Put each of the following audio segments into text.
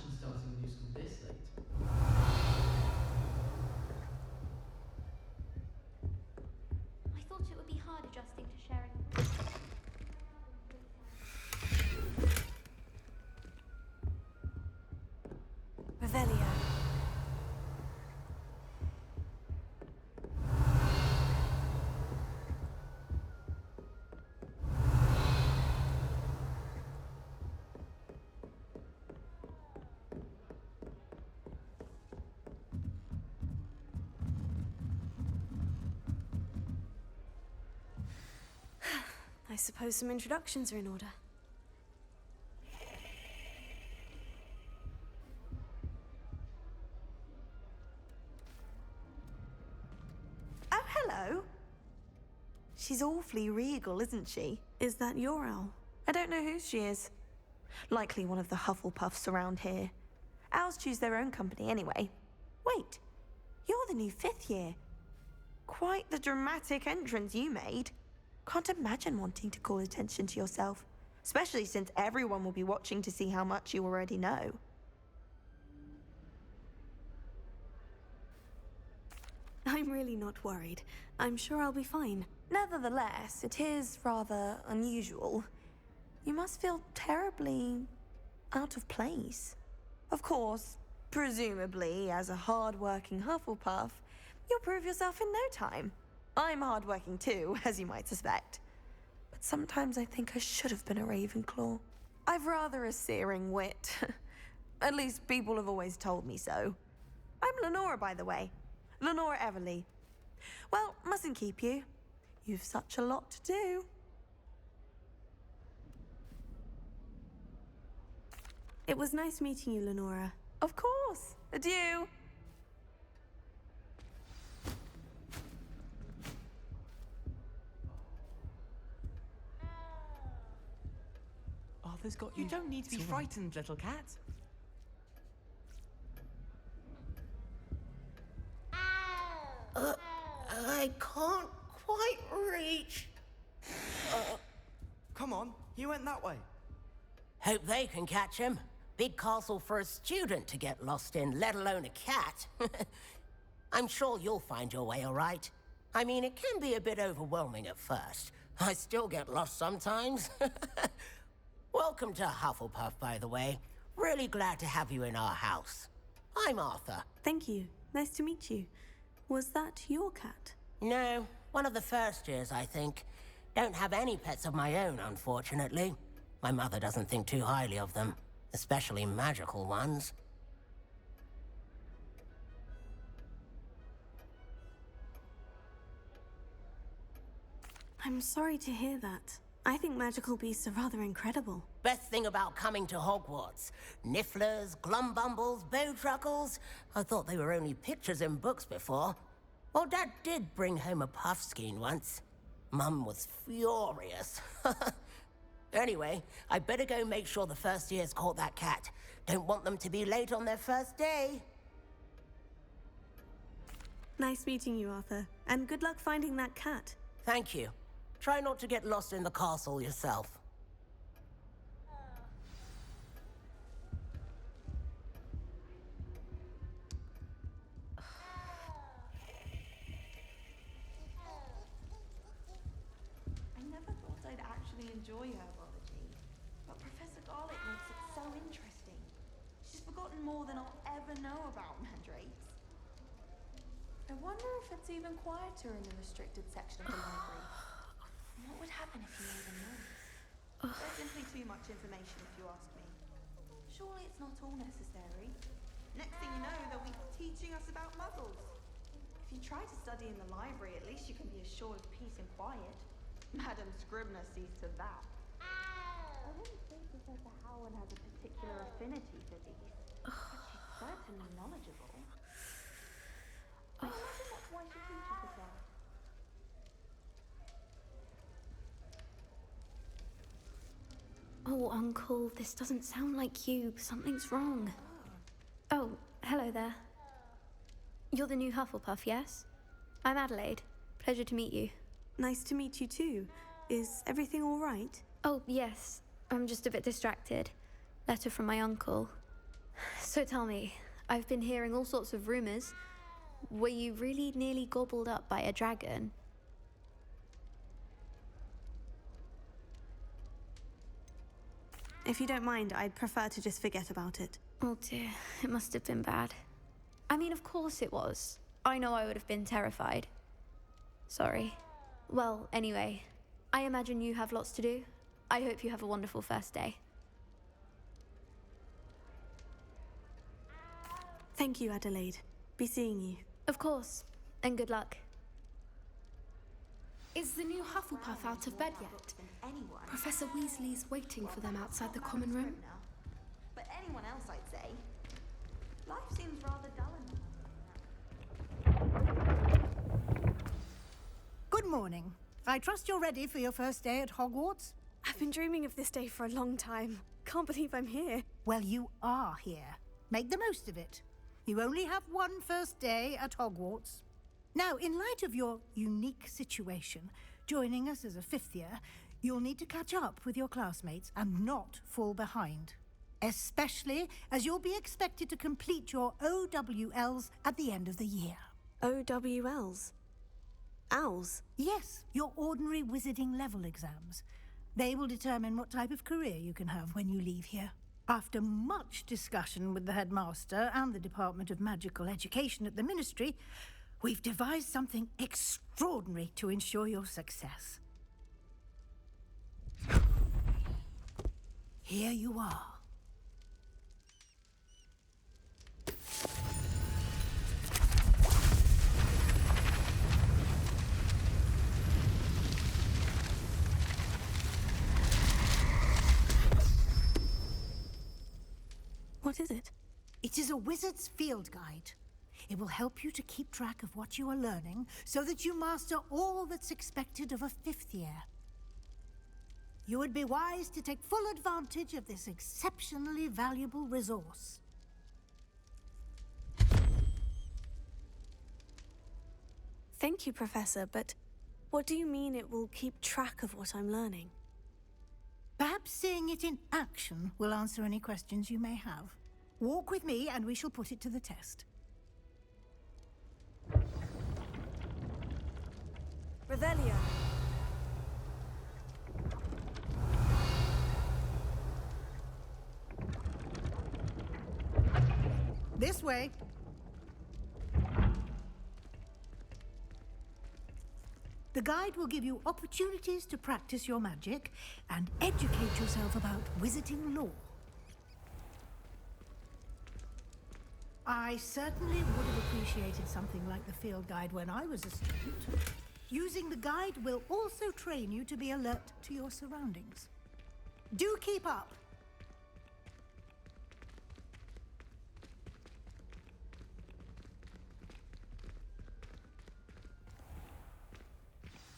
imagine starting a new school this late. I thought it would be hard adjusting to sharing. Revelio. I suppose some introductions are in order. Oh, hello. She's awfully regal, isn't she? Is that your owl? I don't know who she is. Likely one of the Hufflepuffs around here. Owls choose their own company anyway. Wait, you're the new 5th year. Quite the dramatic entrance you made. Can't imagine wanting to call attention to yourself, especially since everyone will be watching to see how much you already know. I'm really not worried. I'm sure I'll be fine. Nevertheless, it is rather unusual. You must feel terribly out of place. Of course, presumably, as a hard-working Hufflepuff, you'll prove yourself in no time. I'm hard-working too, as you might suspect. But sometimes I think I should have been a Ravenclaw. I've rather a searing wit. At least people have always told me so. I'm Lenora, by the way. Lenora Everly. Well, mustn't keep you. You've such a lot to do. It was nice meeting you, Lenora. Of course. Adieu. Arthur's got You don't need to be It's all right. frightened, little cat. I can't quite reach. Come on, he went that way. Hope they can catch him. Big castle for a student to get lost in, let alone a cat. I'm sure you'll find your way all right. I mean, it can be a bit overwhelming at first. I still get lost sometimes. Welcome to Hufflepuff, by the way. Really glad to have you in our house. I'm Arthur. Thank you. Nice to meet you. Was that your cat? No, one of the first years, I think. Don't have any pets of my own, unfortunately. My mother doesn't think too highly of them, especially magical ones. I'm sorry to hear that. I think magical beasts are rather incredible. Best thing about coming to Hogwarts. Nifflers, glumbumbles, bowtruckles. I thought they were only pictures in books before. Well, Dad did bring home a puffskein once. Mum was furious. Anyway, I better go make sure the first years caught that cat. Don't want them to be late on their first day. Nice meeting you, Arthur. And good luck finding that cat. Thank you. Try not to get lost in the castle yourself. I never thought I'd actually enjoy herbology, but Professor Garlick makes it so interesting. She's forgotten more than I'll ever know about mandrakes. I wonder if it's even quieter in the restricted section of the library. What would happen if you made a noise? There's simply too much information if you ask me. Surely it's not all necessary. Next thing you know, they'll be teaching us about muggles. If you try to study in the library, at least you can be assured of peace and quiet. Madam Scribner sees to that. I wouldn't say Professor Howard has a particular affinity for these, but she's certainly knowledgeable. I imagine that's why she teaches the class. Oh, Uncle, this doesn't sound like you. Something's wrong. Oh, hello there. You're the new Hufflepuff, yes? I'm Adelaide. Pleasure to meet you. Nice to meet you too. Is everything all right? Oh, yes. I'm just a bit distracted. Letter from my uncle. So tell me, I've been hearing all sorts of rumors. Were you really nearly gobbled up by a dragon? If you don't mind, I'd prefer to just forget about it. Oh dear, it must have been bad. I mean, of course it was. I know I would have been terrified. Sorry. Well, anyway, I imagine you have lots to do. I hope you have a wonderful first day. Thank you, Adelaide. Be seeing you. Of course, and good luck. Is the new Hufflepuff out of bed yet? Anyone. Professor Weasley's waiting for them outside the common room. But anyone else, I'd say. Life seems rather dull enough. Good morning. I trust you're ready for your first day at Hogwarts? I've been dreaming of this day for a long time. Can't believe I'm here. Well, you are here. Make the most of it. You only have one first day at Hogwarts. Now, in light of your unique situation, joining us as a fifth year, you'll need to catch up with your classmates and not fall behind. Especially as you'll be expected to complete your OWLs at the end of the year. OWLs? Owls? Yes, your ordinary wizarding level exams. They will determine what type of career you can have when you leave here. After much discussion with the headmaster and the Department of Magical Education at the Ministry, we've devised something extraordinary to ensure your success. Here you are. What is it? It is a wizard's field guide. It will help you to keep track of what you are learning so that you master all that's expected of a fifth year. You would be wise to take full advantage of this exceptionally valuable resource. Thank you, Professor, but what do you mean it will keep track of what I'm learning? Perhaps seeing it in action will answer any questions you may have. Walk with me and we shall put it to the test. Revelio. This way. The guide will give you opportunities to practice your magic and educate yourself about wizarding lore. I certainly would have appreciated something like the field guide when I was a student. Using the guide will also train you to be alert to your surroundings. Do keep up!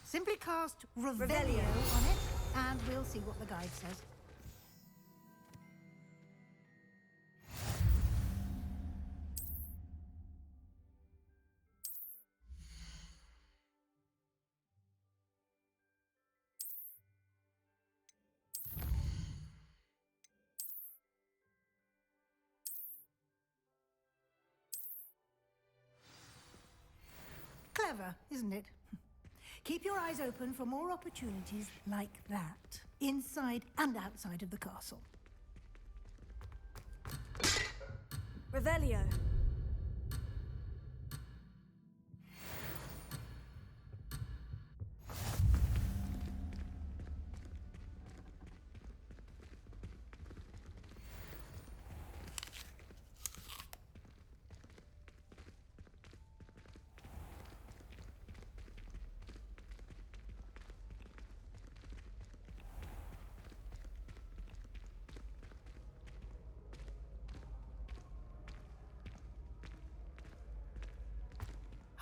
Simply cast Revelio on it, and we'll see what the guide says. Clever, isn't it? Keep your eyes open for more opportunities like that, inside and outside of the castle. Revelio.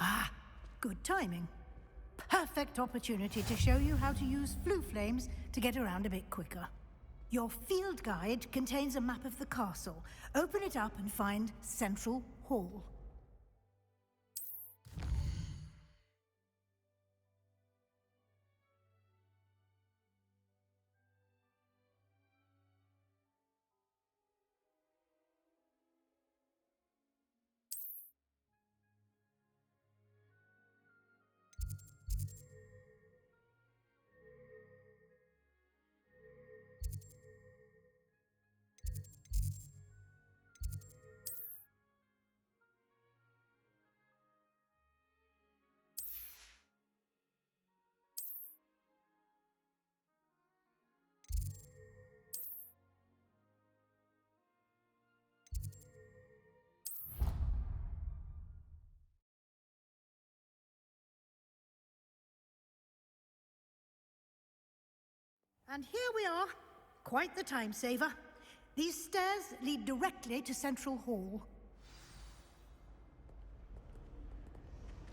Ah, good timing. Perfect opportunity to show you how to use flue flames to get around a bit quicker. Your field guide contains a map of the castle. Open it up and find Central Hall. And here we are. Quite the time saver. These stairs lead directly to Central Hall.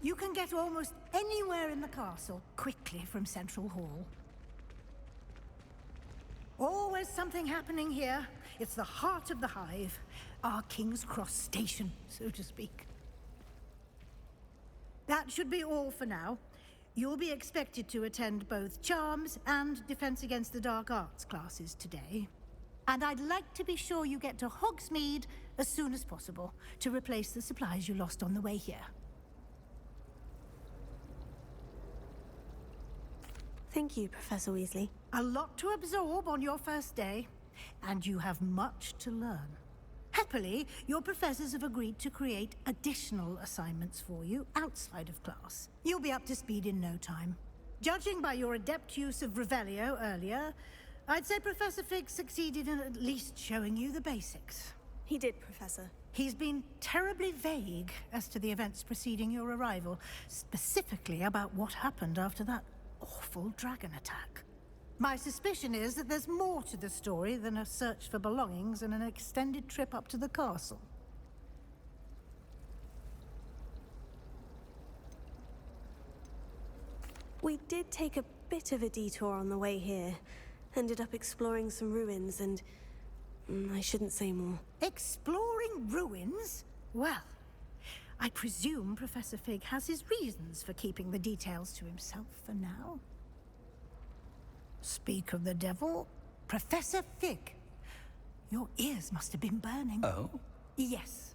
You can get almost anywhere in the castle quickly from Central Hall. Always something happening here. It's the heart of the Hive. Our King's Cross station, so to speak. That should be all for now. You'll be expected to attend both Charms and Defense Against the Dark Arts classes today. And I'd like to be sure you get to Hogsmeade as soon as possible to replace the supplies you lost on the way here. Thank you, Professor Weasley. A lot to absorb on your first day, and you have much to learn. Happily, your professors have agreed to create additional assignments for you outside of class. You'll be up to speed in no time. Judging by your adept use of Revelio earlier, I'd say Professor Fig succeeded in at least showing you the basics. He did, Professor. He's been terribly vague as to the events preceding your arrival, specifically about what happened after that awful dragon attack. My suspicion is that there's more to the story than a search for belongings and an extended trip up to the castle. We did take a bit of a detour on the way here. Ended up exploring some ruins and... I shouldn't say more. Exploring ruins? Well, I presume Professor Fig has his reasons for keeping the details to himself for now. Speak of the devil, Professor Fig. Your ears must have been burning. Oh? Yes.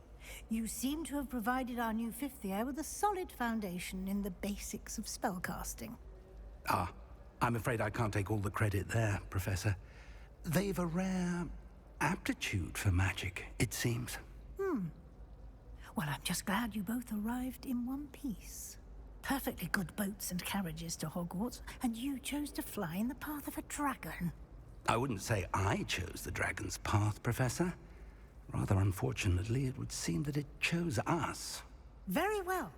You seem to have provided our new fifth year with a solid foundation in the basics of spellcasting. Ah, I'm afraid I can't take all the credit there, Professor. They've a rare aptitude for magic, it seems. Well, I'm just glad you both arrived in one piece. Perfectly good boats and carriages to Hogwarts, and you chose to fly in the path of a dragon. I wouldn't say I chose the dragon's path, Professor. Rather unfortunately, it would seem that it chose us. Very well.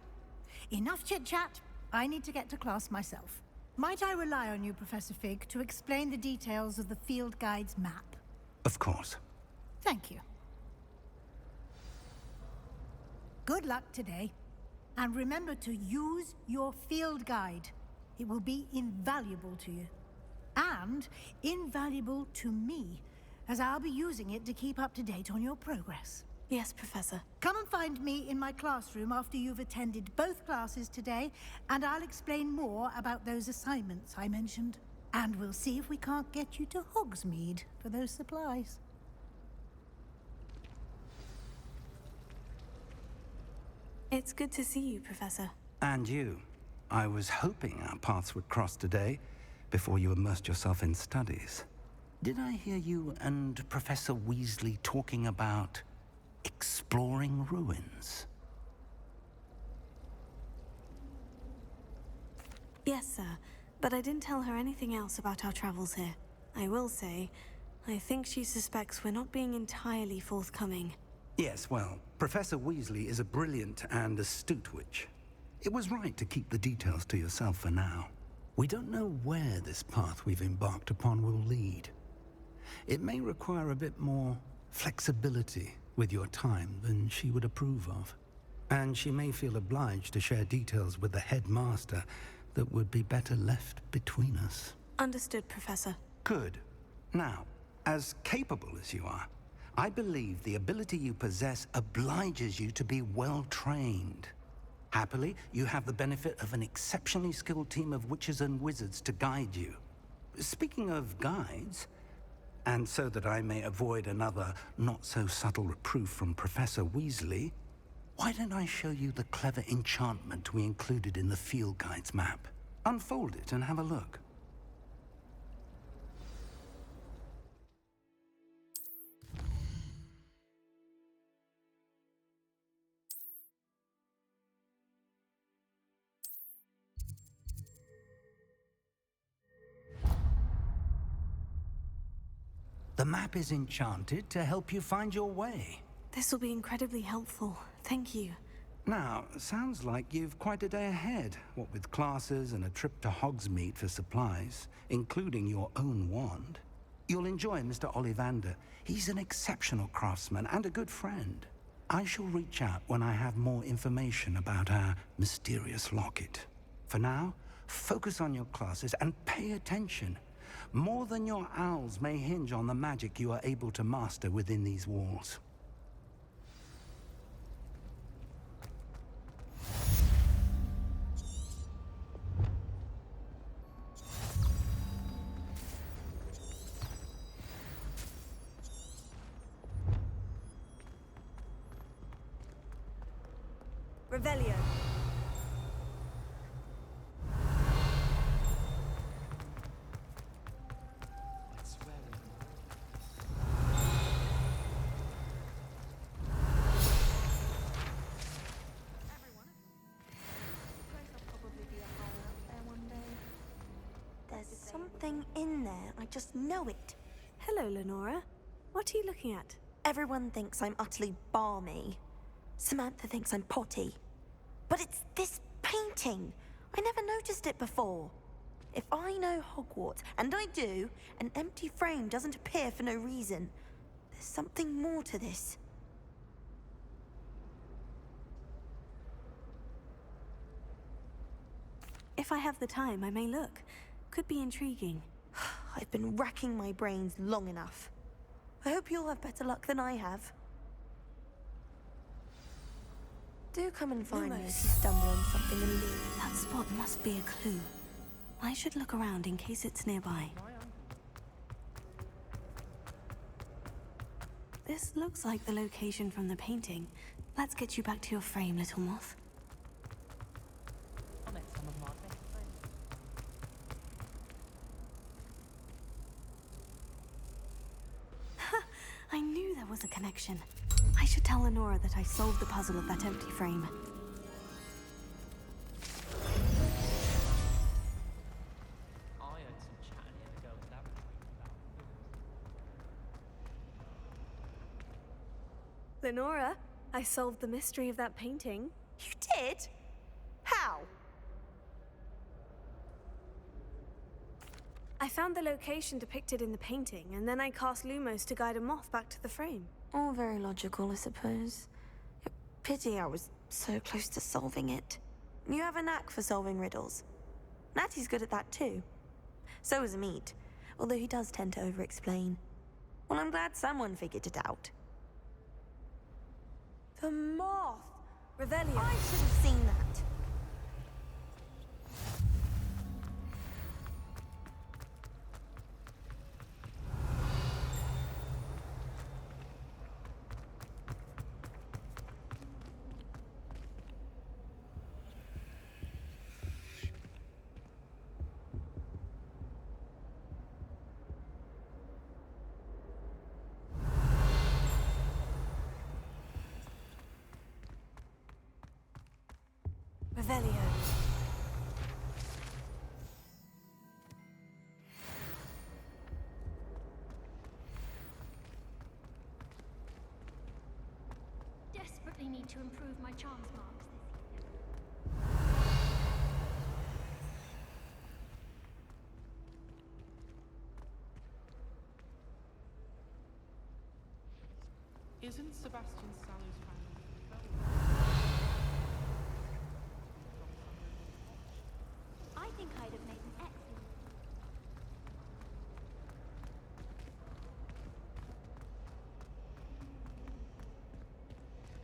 Enough chit-chat. I need to get to class myself. Might I rely on you, Professor Fig, to explain the details of the field guide's map? Of course. Thank you. Good luck today. And remember to use your field guide. It will be invaluable to you. And invaluable to me, as I'll be using it to keep up to date on your progress. Yes, Professor. Come and find me in my classroom after you've attended both classes today, and I'll explain more about those assignments I mentioned. And we'll see if we can't get you to Hogsmeade for those supplies. It's good to see you, Professor. And you. I was hoping our paths would cross today, before you immersed yourself in studies. Did I hear you and Professor Weasley talking about exploring ruins? Yes, sir. But I didn't tell her anything else about our travels here. I will say, I think she suspects we're not being entirely forthcoming. Yes, well, Professor Weasley is a brilliant and astute witch. It was right to keep the details to yourself for now. We don't know where this path we've embarked upon will lead. It may require a bit more flexibility with your time than she would approve of. And she may feel obliged to share details with the headmaster that would be better left between us. Understood, Professor. Good. Now, as capable as you are, I believe the ability you possess obliges you to be well trained. Happily, you have the benefit of an exceptionally skilled team of witches and wizards to guide you. Speaking of guides, and so that I may avoid another not-so-subtle reproof from Professor Weasley, why don't I show you the clever enchantment we included in the field guide's map? Unfold it and have a look. The map is enchanted to help you find your way. This will be incredibly helpful. Thank you. Now, sounds like you've quite a day ahead, what with classes and a trip to Hogsmeade for supplies, including your own wand. You'll enjoy Mr. Ollivander. He's an exceptional craftsman and a good friend. I shall reach out when I have more information about our mysterious locket. For now, focus on your classes and pay attention. More than your owls may hinge on the magic you are able to master within these walls. Revelio. There's something in there. I just know it. Hello, Lenora. What are you looking at? Everyone thinks I'm utterly balmy. Samantha thinks I'm potty. But it's this painting. I never noticed it before. If I know Hogwarts, and I do, an empty frame doesn't appear for no reason. There's something more to this. If I have the time, I may look. Could be intriguing. I've been racking my brains long enough. I hope you'll have better luck than I have. Do come and find me if you stumble on something and leave. That spot must be a clue. I should look around in case it's nearby. This looks like the location from the painting. Let's get you back to your frame, little moth. I knew there was a connection. I should tell Lenora that I solved the puzzle of that empty frame. Lenora, I solved the mystery of that painting. You did? How? I found the location depicted in the painting, and then I cast Lumos to guide a moth back to the frame. All very logical, I suppose. Pity I was so close to solving it. You have a knack for solving riddles. Natty's good at that too. So is Amit, although he does tend to over-explain. Well, I'm glad someone figured it out. The moth! Revelio. I should have seen that. Revelio. Desperately need to improve my charms marks this year. Isn't Sebastian Sally's family? I think I'd have made an excellent.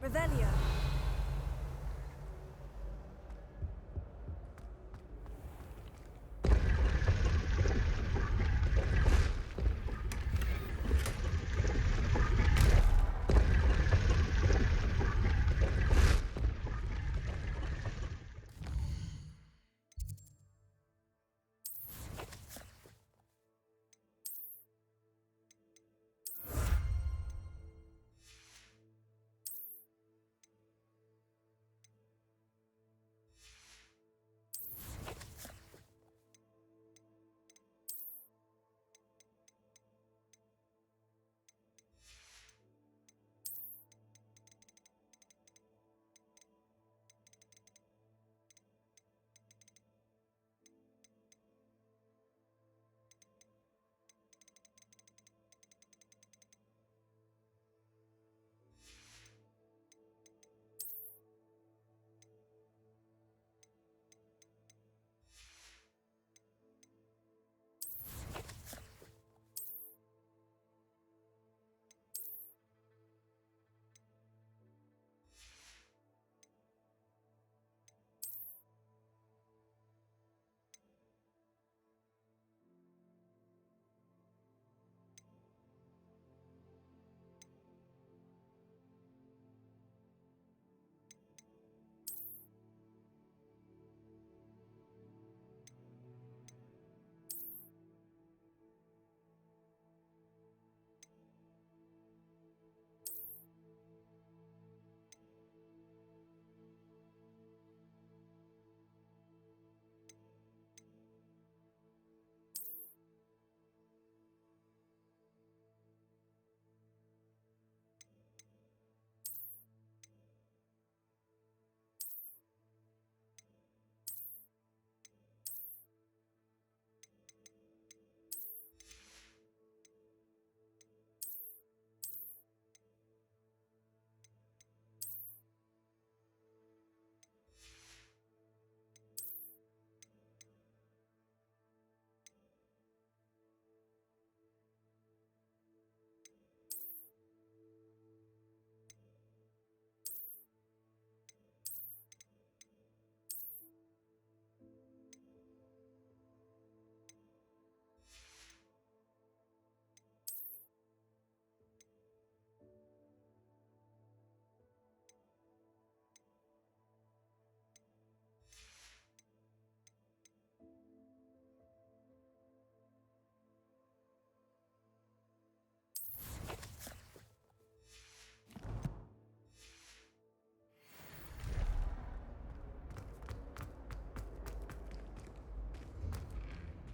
Revelio.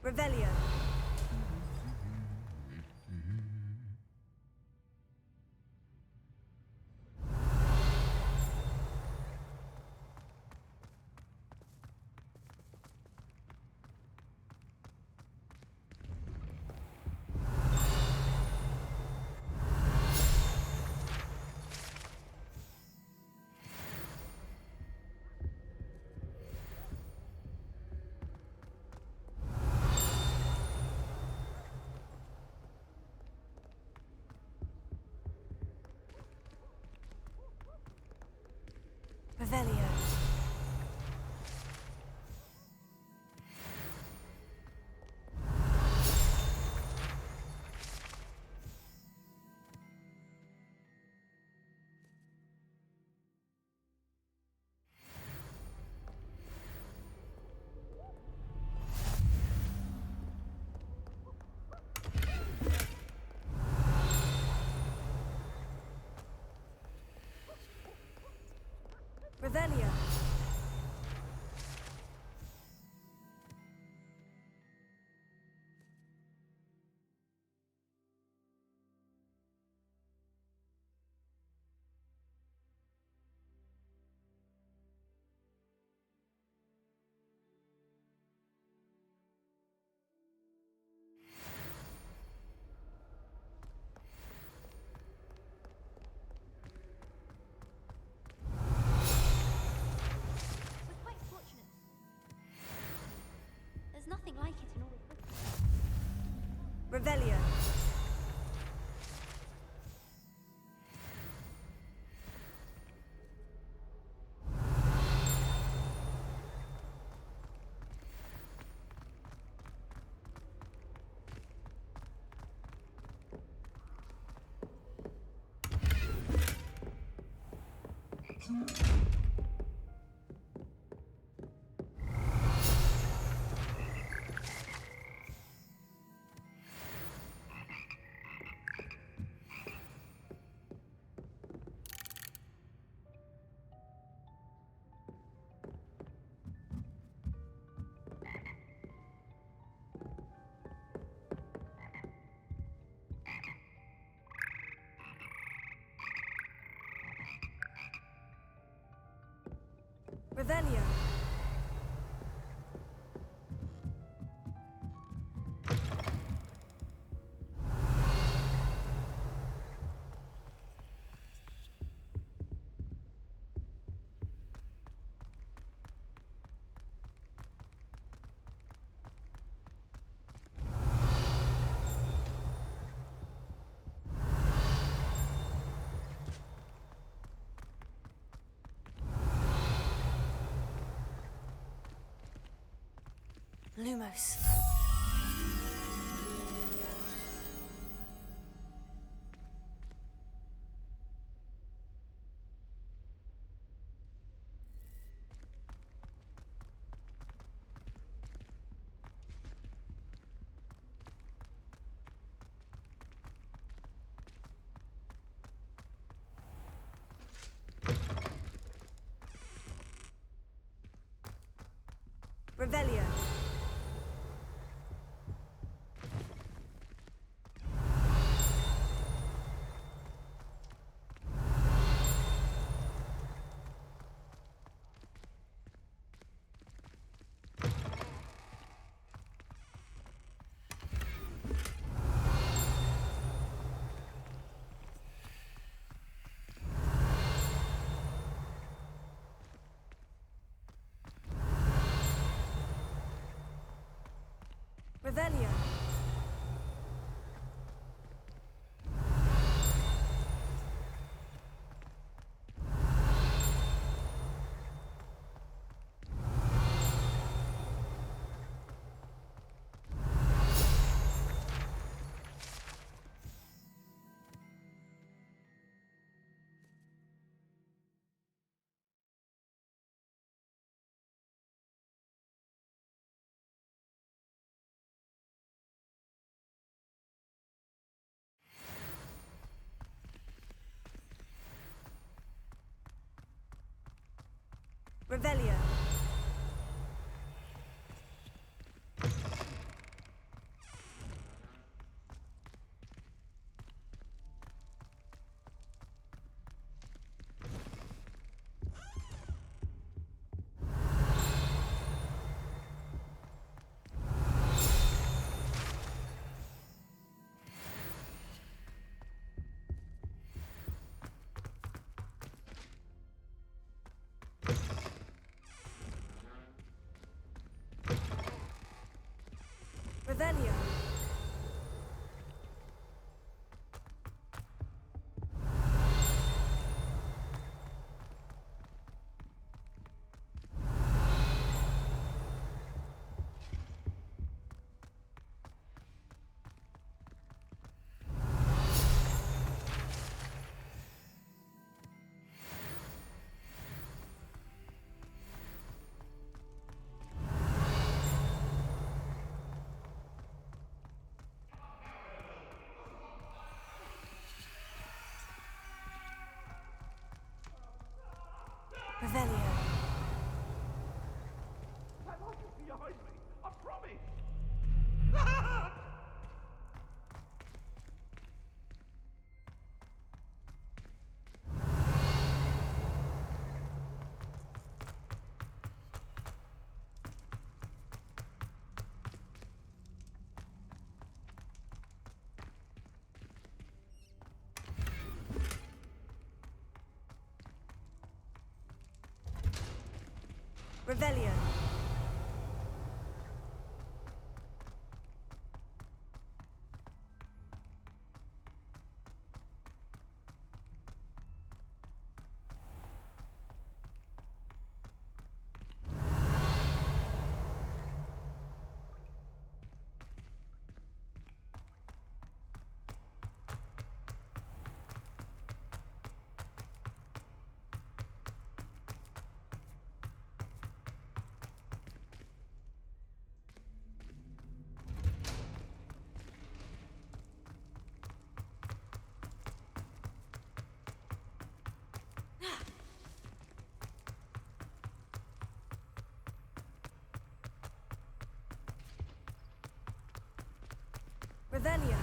Revelio. Revelio. Revelio. We're quite fortunate. There's nothing like it in all of Britain. Revelio. Revelio. Lumos. Revelio. Revelio. Revelio. Revelio. Revelio. Behind me, I promise! Revelio. Revelio.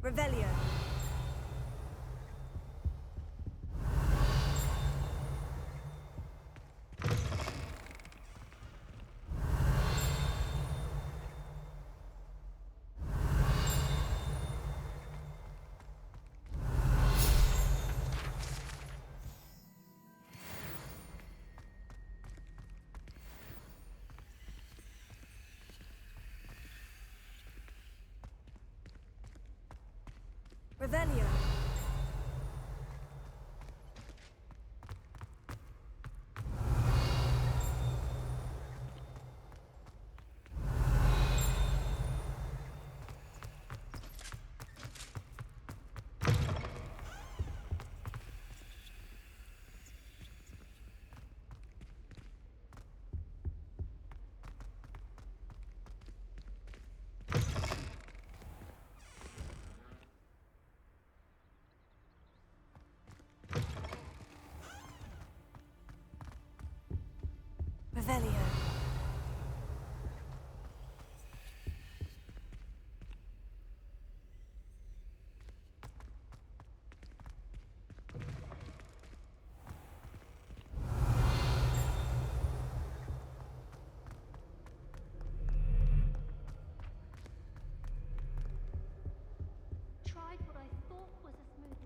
Revelio. Revelio. Revelio. Tried what I thought was a smooth.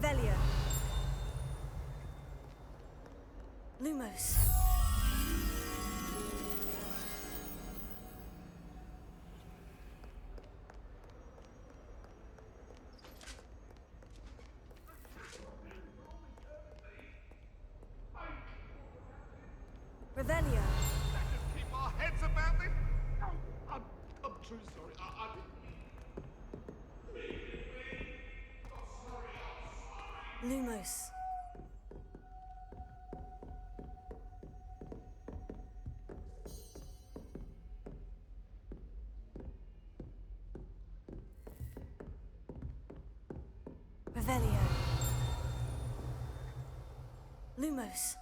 Revelio. Lumos. Revelio. Let's just keep our heads about this. I'm too sorry. I didn't. Lumos. Revelio. Lumos.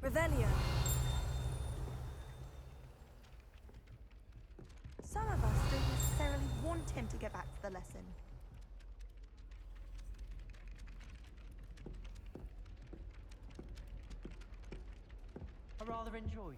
Revelio. Some of us don't necessarily want him to get back to the lesson. I rather enjoyed.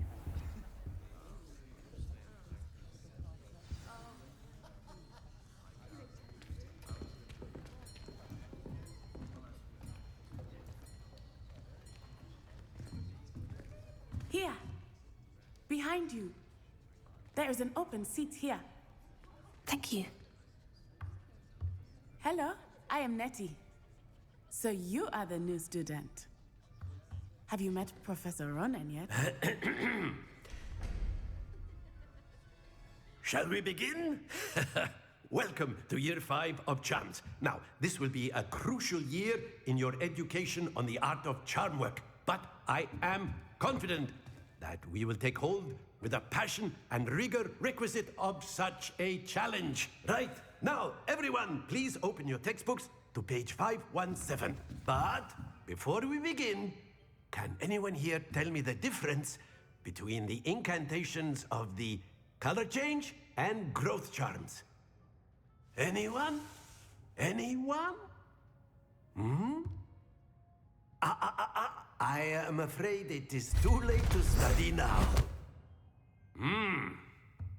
Here. Behind you. There is an open seat here. Thank you. Hello, I am Nettie. So you are the new student. Have you met Professor Ronan yet? Shall we begin? Welcome to Year 5 of Charms. Now, this will be a crucial year in your education on the art of charm work. But I am confident that we will take hold with the passion and rigor requisite of such a challenge. Right, now, everyone, please open your textbooks to page 517. But before we begin, can anyone here tell me the difference between the incantations of the color change and growth charms? Anyone? Anyone? I am afraid it is too late to study now.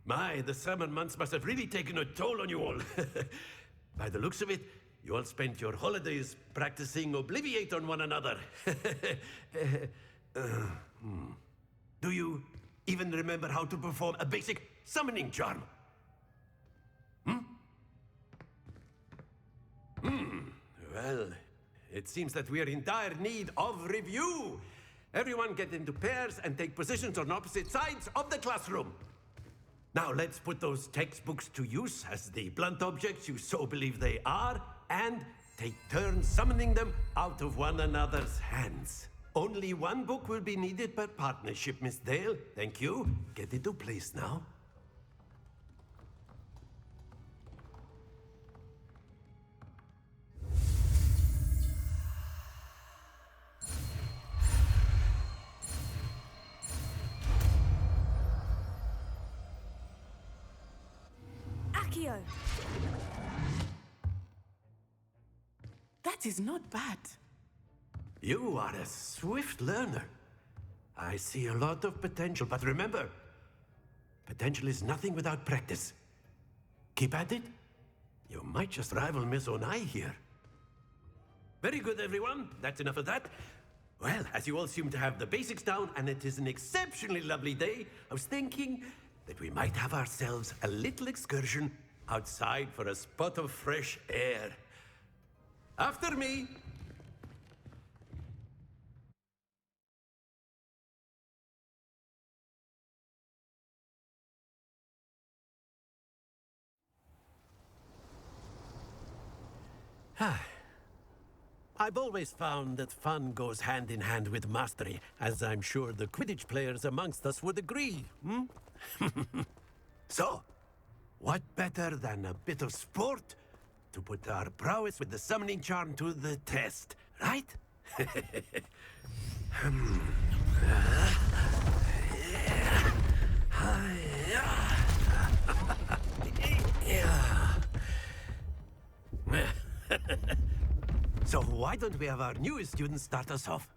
My, the summer months must have really taken a toll on you all. By the looks of it, you all spent your holidays practicing Obliviate on one another. Do you even remember how to perform a basic summoning charm? Well, it seems that we are in dire need of review. Everyone get into pairs and take positions on opposite sides of the classroom. Now let's put those textbooks to use as the blunt objects you so believe they are, and take turns summoning them out of one another's hands. Only one book will be needed per partnership, Miss Dale. Thank you. Get into place now. Accio. That is not bad. You are a swift learner. I see a lot of potential, but remember, potential is nothing without practice. Keep at it. You might just rival Miss Onai here. Very good, everyone. That's enough of that. Well, as you all seem to have the basics down, and it is an exceptionally lovely day, I was thinking that we might have ourselves a little excursion outside for a spot of fresh air. After me. I've always found that fun goes hand in hand with mastery, as I'm sure the Quidditch players amongst us would agree. So, what better than a bit of sport to put our prowess with the summoning charm to the test, right? So why don't we have our newest student start us off?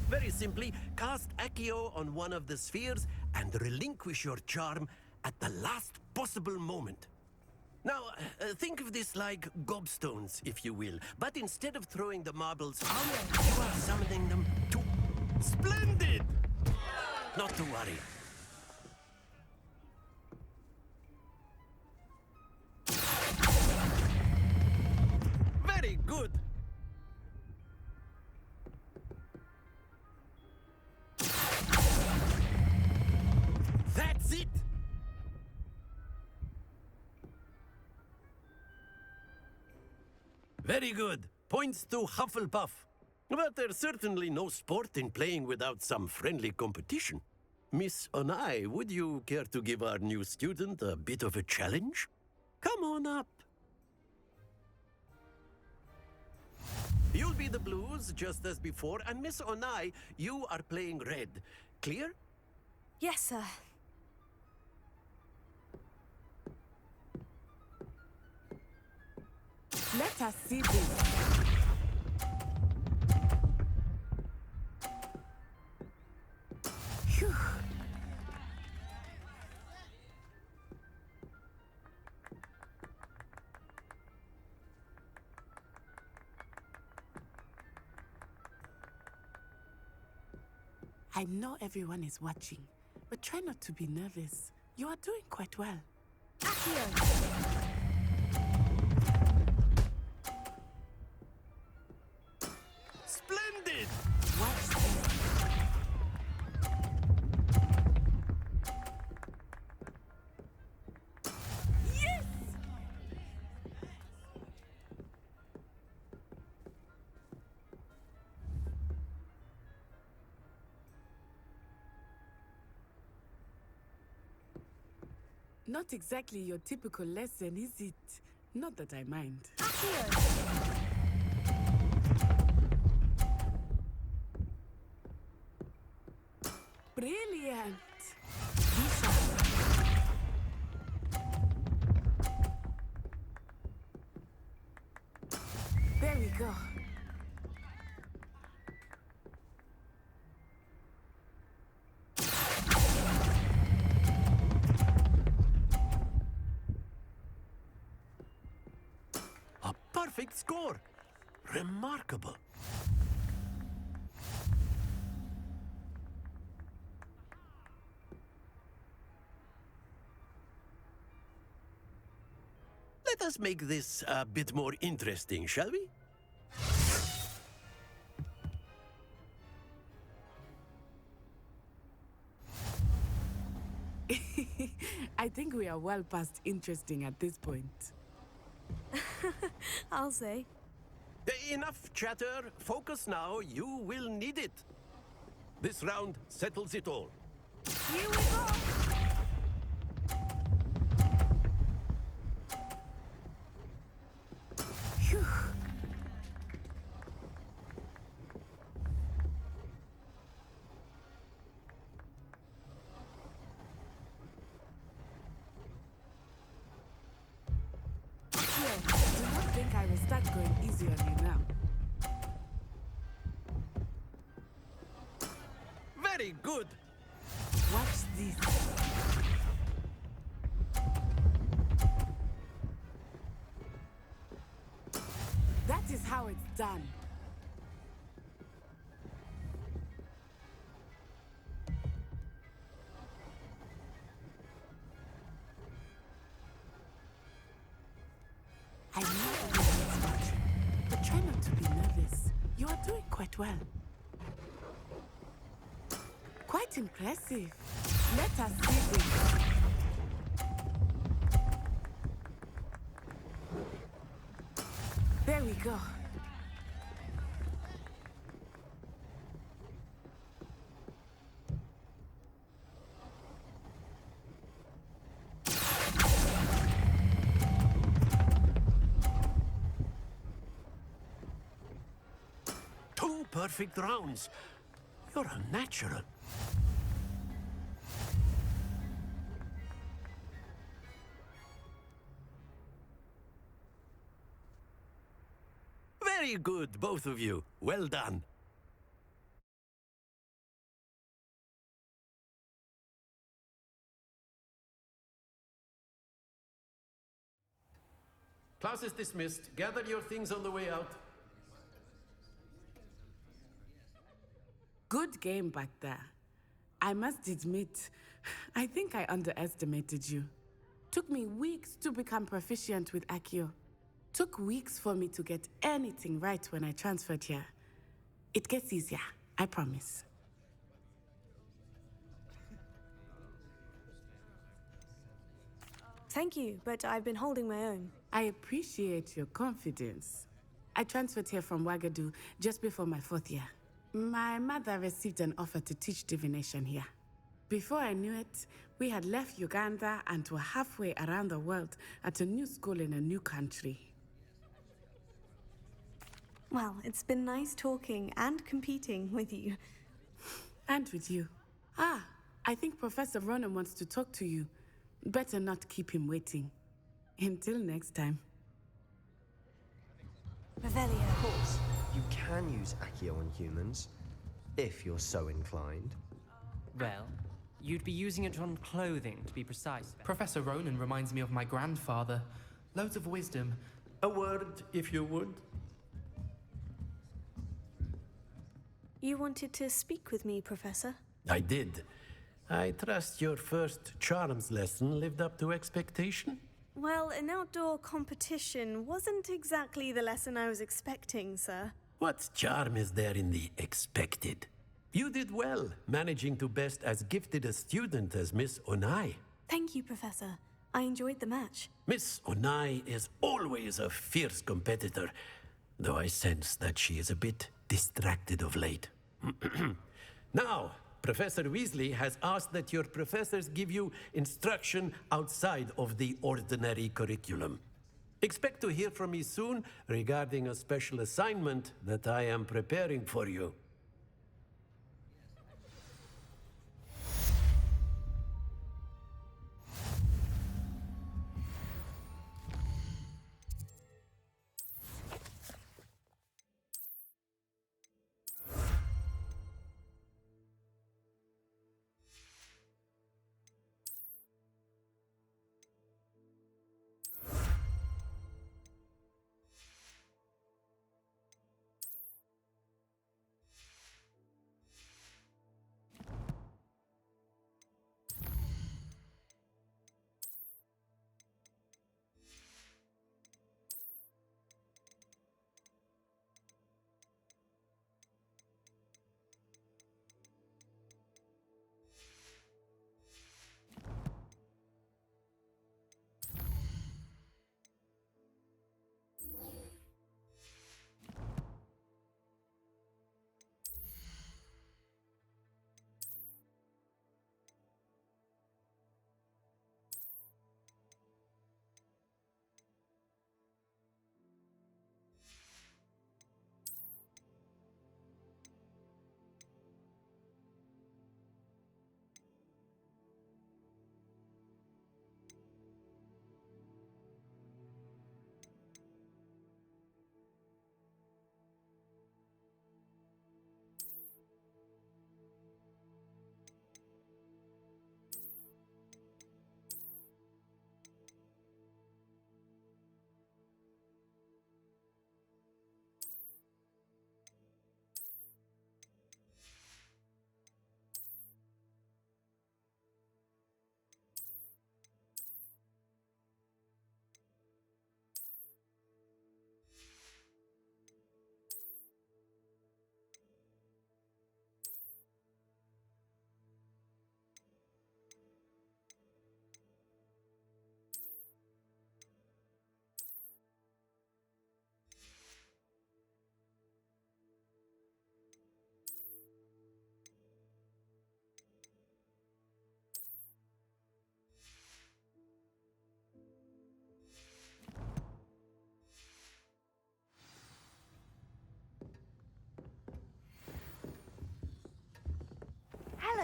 Very simply, cast Accio on one of the spheres and relinquish your charm at the last possible moment. Now, think of this like gobstones, if you will. But instead of throwing the marbles out, you are summoning them to... Splendid! Not to worry. Very good. That's it. Very good. Points to Hufflepuff. But there's certainly no sport in playing without some friendly competition. Miss Onai, would you care to give our new student a bit of a challenge? Come on up. You'll be the blues, just as before, and Miss Onai, you are playing red. Clear? Yes, sir. Let us see this. Phew. I know everyone is watching, but try not to be nervous. You are doing quite well. Accio! Splendid! Watch this. Yes! Not exactly your typical lesson, is it? Not that I mind. Accio! Brilliant! There we go. A perfect score! Remarkable. Let us make this a bit more interesting, shall we? I think we are well past interesting at this point. I'll say. Enough chatter. Focus now. You will need it. This round settles it all. Here we go! Phew. Do not think I will start going easy on you now. Very good. Watch this. That is how it's done. I know everyone's watching, but try not to be nervous. You are doing quite well. Quite impressive. Let us see this. There we go. Two perfect rounds. You're a natural. Very good, both of you. Well done. Class is dismissed. Gather your things on the way out. Good game back there. I must admit, I think I underestimated you. Took me weeks to become proficient with Accio. Took weeks for me to get anything right when I transferred here. It gets easier, I promise. Thank you, but I've been holding my own. I appreciate your confidence. I transferred here from Wagadu just before my 4th year. My mother received an offer to teach divination here. Before I knew it, we had left Uganda and were halfway around the world at a new school in a new country. Well, it's been nice talking and competing with you. And with you. Ah, I think Professor Ronan wants to talk to you. Better not keep him waiting. Until next time. Revelio. Of course, you can use Accio on humans, if you're so inclined. Well, you'd be using it on clothing, to be precise. Professor Ronan reminds me of my grandfather. Loads of wisdom. A word, if you would. You wanted to speak with me, Professor? I did. I trust your first charms lesson lived up to expectation? Well, an outdoor competition wasn't exactly the lesson I was expecting, sir. What charm is there in the expected? You did well, managing to best as gifted a student as Miss Onai. Thank you, Professor. I enjoyed the match. Miss Onai is always a fierce competitor, though I sense that she is a bit distracted of late. Now, Professor Weasley has asked that your professors give you instruction outside of the ordinary curriculum. Expect to hear from me soon regarding a special assignment that I am preparing for you.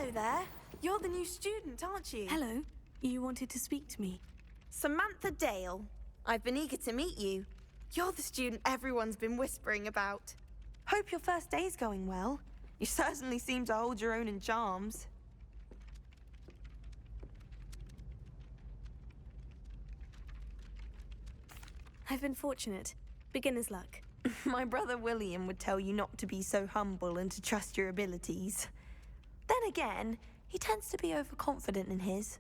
Hello there. You're the new student, aren't you? Hello. You wanted to speak to me? Samantha Dale. I've been eager to meet you. You're the student everyone's been whispering about. Hope your first day's going well. You certainly seem to hold your own in charms. I've been fortunate. Beginner's luck. My brother William would tell you not to be so humble and to trust your abilities. Then again, he tends to be overconfident in his.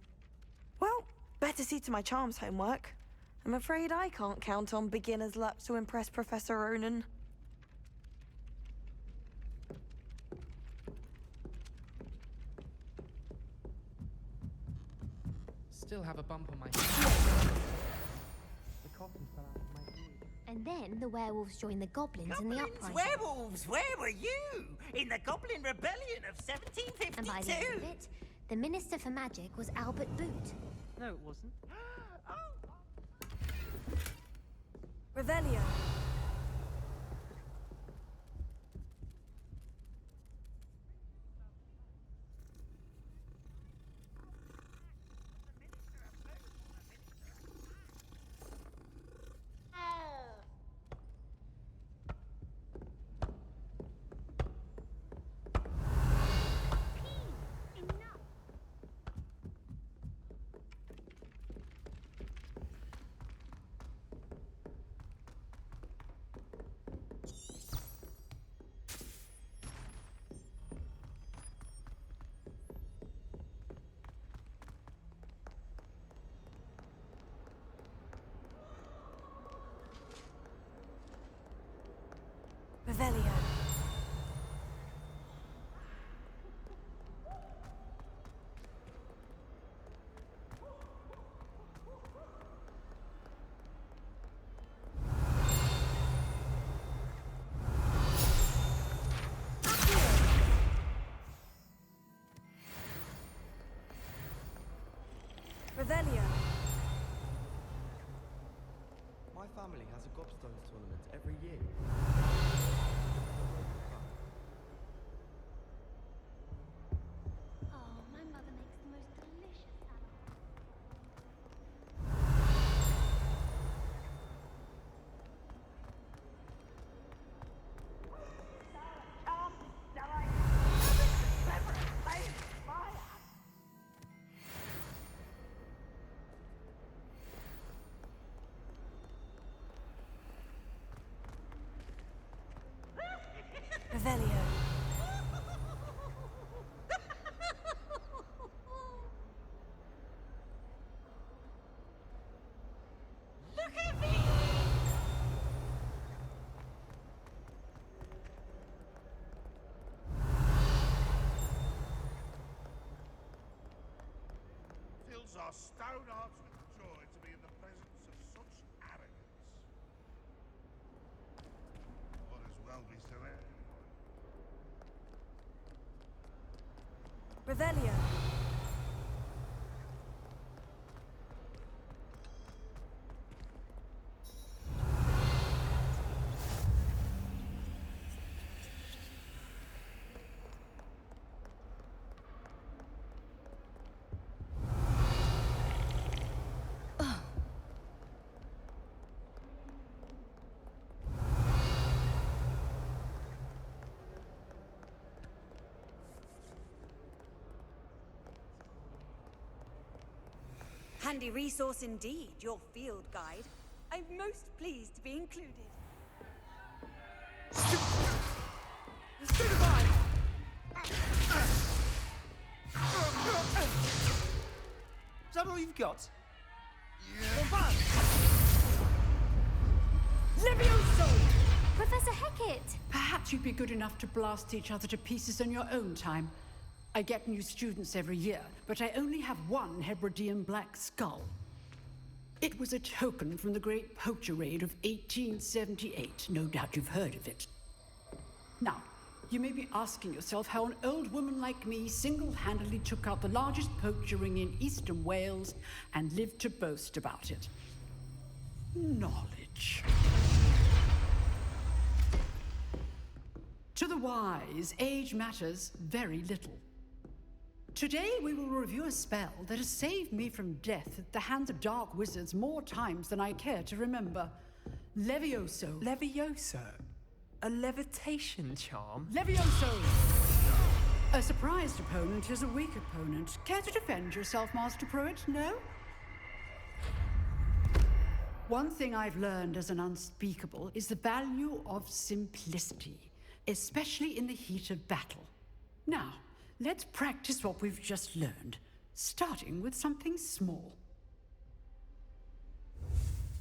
Well, better see to my charms homework. I'm afraid I can't count on beginner's luck to impress Professor Ronan. Still have a bump on my head. The coffin fell out of my ear. And then the werewolves joined the goblins in the uprising. Werewolves, where were you? In the Goblin Rebellion of 1752? And by the end of it, the Minister for Magic was Albert Boot. No, it wasn't. Revelio. Revelio. Revelio. My family has a gobstones tournament every year. Oh, my mother makes the most delicious salad. Revelio. Look at me! Fills our stone hearts with joy to be in the presence of such arrogance. What as well be so Revelio. Handy resource indeed, your field guide. I'm most pleased to be included. Is that all you've got? Levioso! Professor Hecat! Perhaps you'd be good enough to blast each other to pieces in your own time. I get new students every year, but I only have one Hebridean black skull. It was a token from the Great Poacher Raid of 1878. No doubt you've heard of it. Now, you may be asking yourself how an old woman like me single-handedly took out the largest poacher ring in eastern Wales and lived to boast about it. Knowledge. To the wise, age matters very little. Today we will review a spell that has saved me from death at the hands of dark wizards more times than I care to remember. Levioso. Levioso? A levitation charm? Levioso! A surprised opponent is a weak opponent. Care to defend yourself, Master Pruitt? No? One thing I've learned as an unspeakable is the value of simplicity, especially in the heat of battle. Now, let's practice what we've just learned, starting with something small.